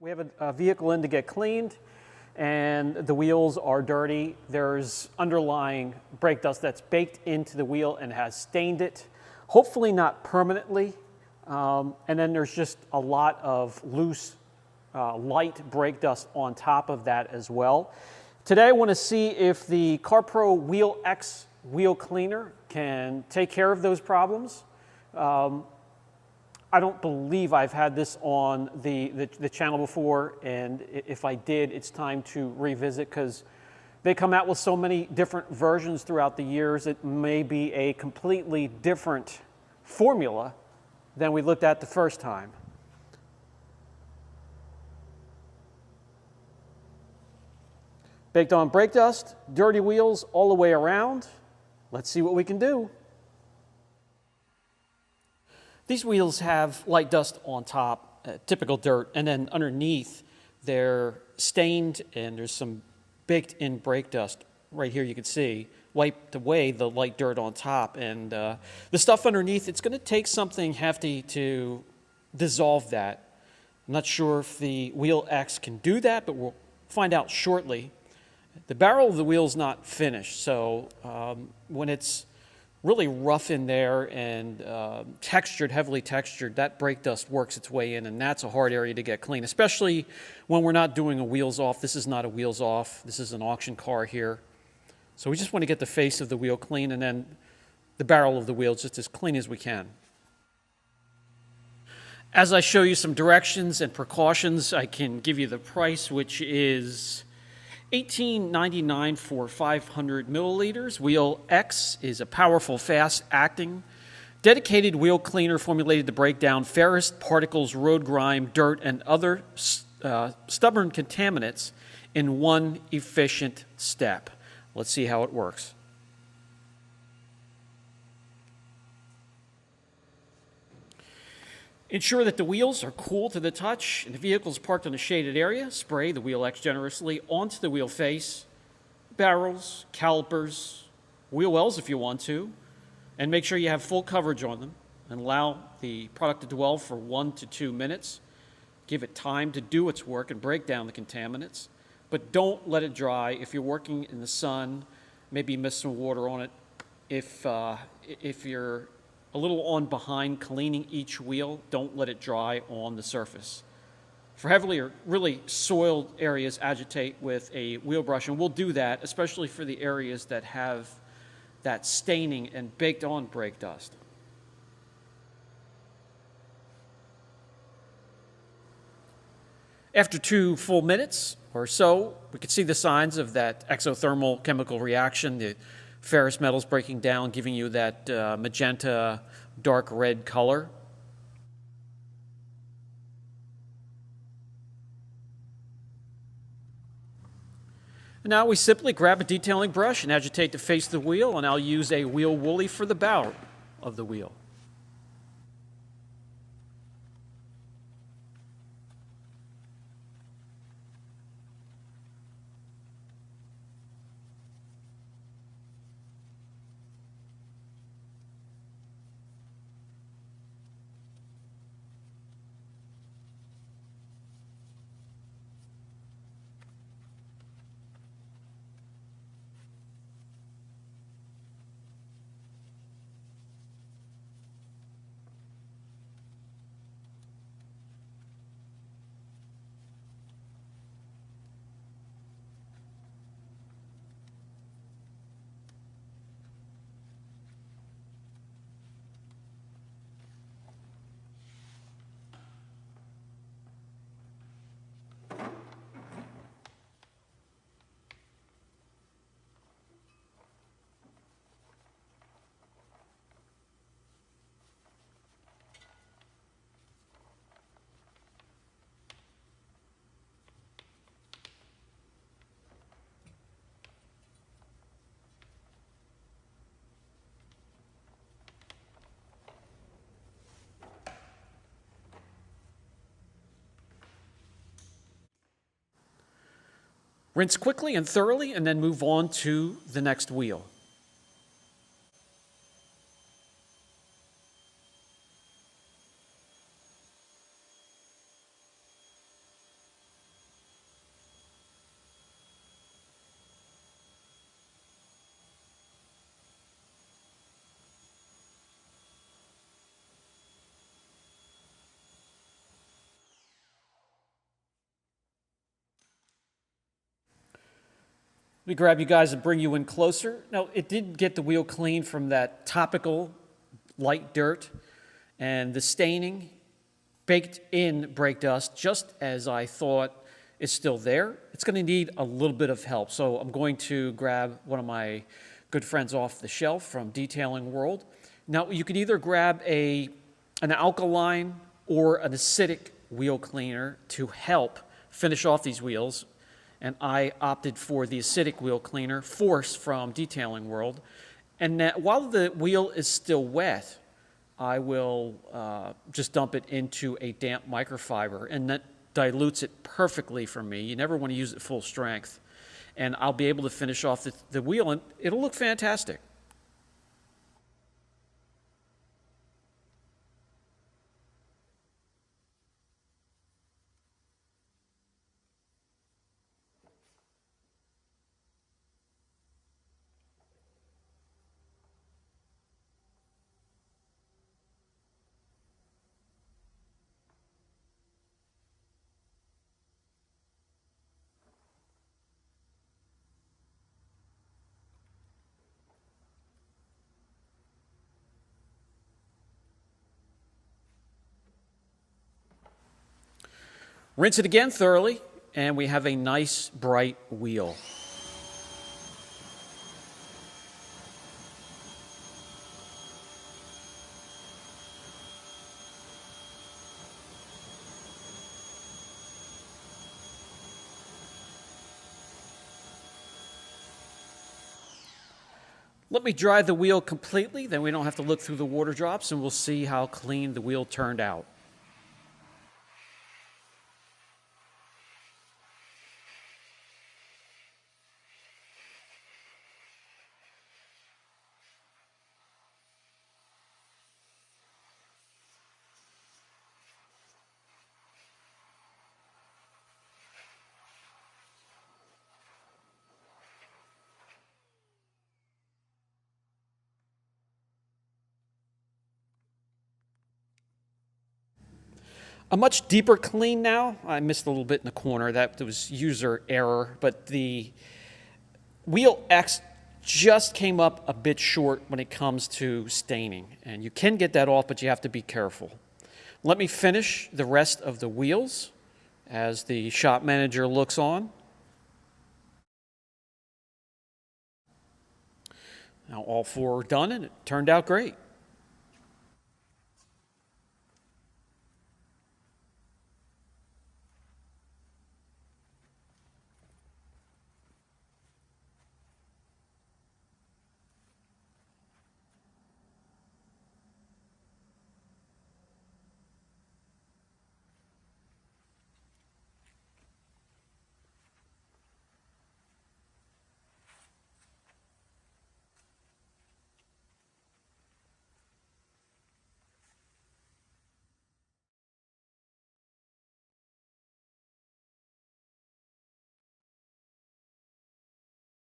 We have a vehicle in to get cleaned, and the wheels are dirty. There's underlying brake dust that's baked into the wheel and has stained it, hopefully not permanently. And then there's just a lot of loose, light brake dust on top of that as well. Today I want to see if the CarPro Wheel X wheel cleaner can take care of those problems. I don't believe I've had this on the channel before, and if I did, it's time to revisit because they come out with so many different versions throughout the years. It may be a completely different formula than we looked at the first time. Baked on brake dust, dirty wheels all the way around. Let's see what we can do. These wheels have light dust on top, typical dirt, and then underneath they're stained and there's some baked in brake dust. Right here you can see, wiped away the light dirt on top, and the stuff underneath, it's going to take something hefty to dissolve that. I'm not sure if the Wheel X can do that, but we'll find out shortly. The barrel of the wheel is not finished, so when it's really rough in there and textured, heavily textured, that brake dust works its way in, and that's a hard area to get clean, especially when we're not doing a wheels off. This is not a wheels off. This is an auction car here. So we just want to get the face of the wheel clean and then the barrel of the wheel just as clean as we can. As I show you some directions and precautions, I can give you the price, which is $18.99 for 500 milliliters. Wheel X is a powerful, fast-acting, dedicated wheel cleaner formulated to break down ferrous particles, road grime, dirt, and other stubborn contaminants in one efficient step. Let's see how it works. Ensure that the wheels are cool to the touch and the vehicle is parked in a shaded area. Spray the Wheel X generously onto the wheel face, barrels, calipers, wheel wells if you want to, and make sure you have full coverage on them and allow the product to dwell for 1 to 2 minutes. Give it time to do its work and break down the contaminants, but don't let it dry. If you're working in the sun, maybe miss some water on it. If you're a little on behind cleaning each wheel, don't let it dry on the surface. For heavily or really soiled areas, agitate with a wheel brush, and we'll do that, especially for the areas that have that staining and baked on brake dust. After 2 full minutes or so, we can see the signs of that exothermal chemical reaction, the ferrous metals breaking down, giving you that magenta, dark red color. And now we simply grab a detailing brush and agitate the face of the wheel, and I'll use a wheel woolly for the bow of the wheel. Rinse quickly and thoroughly, and then move on to the next wheel. Let me grab you guys and bring you in closer. Now, it did get the wheel clean from that topical light dirt, and the staining baked in brake dust, just as I thought, is still there. It's going to need a little bit of help, so I'm going to grab one of my good friends off the shelf from Detailing World. Now, you could either grab an alkaline or an acidic wheel cleaner to help finish off these wheels, and I opted for the acidic wheel cleaner, Force, from Detailing World. And that while the wheel is still wet, I will just dump it into a damp microfiber, and that dilutes it perfectly for me. You never want to use it full strength. And I'll be able to finish off the wheel, and it'll look fantastic. Rinse it again thoroughly, and we have a nice bright wheel. Let me dry the wheel completely, then we don't have to look through the water drops, and we'll see how clean the wheel turned out. A much deeper clean now. I missed a little bit in the corner. That was user error, but the wheel X just came up a bit short when it comes to staining. And you can get that off, but you have to be careful. Let me finish the rest of the wheels as the shop manager looks on. Now all four are done, and it turned out great.